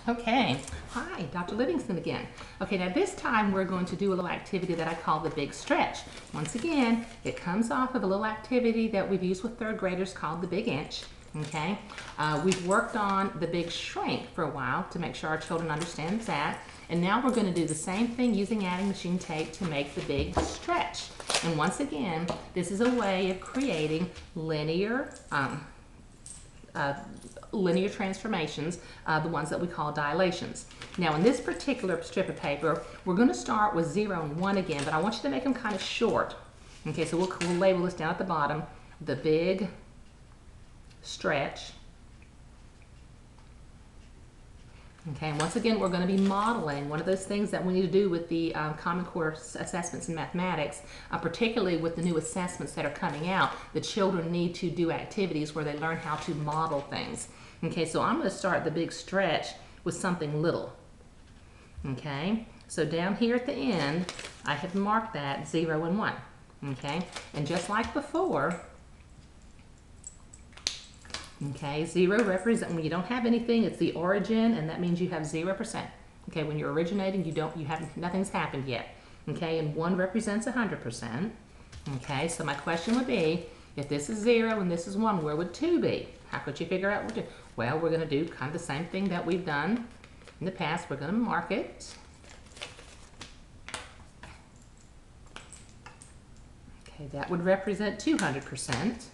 Okay, hi, Dr. Livingston again. Okay, now this time we're going to do a little activity that I call the big stretch. Once again, it comes off of a little activity that we've used with third graders called the big inch. Okay, we've worked on the big shrink for a while to make sure our children understand that. And now we're going to do the same thing using adding machine tape to make the big stretch. And once again, this is a way of creating linear transformations, the ones that we call dilations. Now in this particular strip of paper, we're going to start with 0 and 1 again, but I want you to make them kind of short. Okay, so we'll label this down at the bottom, the big stretch. Okay, and once again, we're going to be modeling one of those things that we need to do with the Common Core assessments in mathematics, particularly with the new assessments that are coming out. The children need to do activities where they learn how to model things. Okay, so I'm going to start the big stretch with something little. Okay, so down here at the end, I have marked that 0 and 1. Okay, and just like before, okay, 0 represents when you don't have anything, it's the origin, and that means you have 0%. Okay, when you're originating, nothing's happened yet. Okay, and 1 represents 100%. Okay, so my question would be, if this is 0 and this is 1, where would 2 be? How could you figure out what 2? Well, we're going to do kind of the same thing that we've done in the past. We're going to mark it. Okay, that would represent 200%.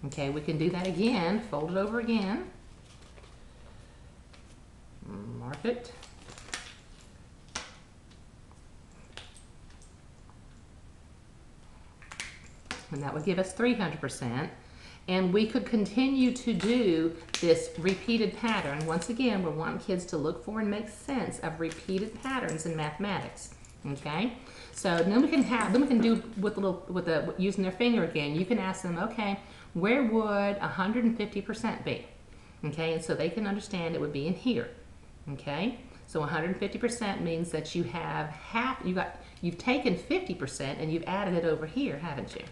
Okay, we can do that again, fold it over again, mark it. And that would give us 300%. And we could continue to do this repeated pattern. Once again, we're wanting kids to look for and make sense of repeated patterns in mathematics. Okay, so then we can do using their finger again. You can ask them, okay, where would 150% be? Okay, and so they can understand it would be in here. Okay, so 150% means that you have you've taken 50% and you've added it over here, haven't you?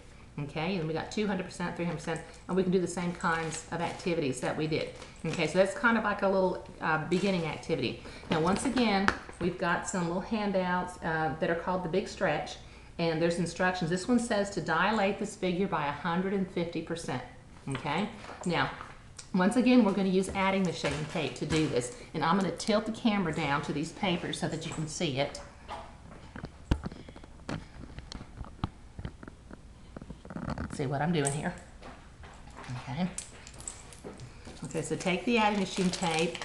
Okay, and we got 200%, 300%, and we can do the same kinds of activities that we did. Okay, so that's kind of like a little beginning activity. Now, once again, we've got some little handouts that are called the big stretch, and there's instructions. This one says to dilate this figure by 150%. Okay, now, once again, we're going to use adding machine tape to do this, and I'm going to tilt the camera down to these papers so that you can see it. See what I'm doing here. Okay. Okay, so take the adding machine tape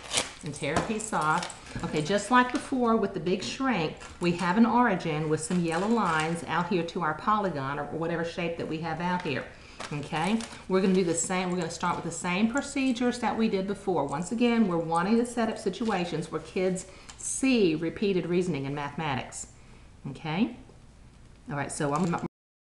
and tear a piece off. Okay, just like before with the big shrink, we have an origin with some yellow lines out here to our polygon or whatever shape that we have out here. Okay, we're going to do the same. We're going to start with the same procedures that we did before. Once again, we're wanting to set up situations where kids see repeated reasoning in mathematics. Okay. All right, so I'm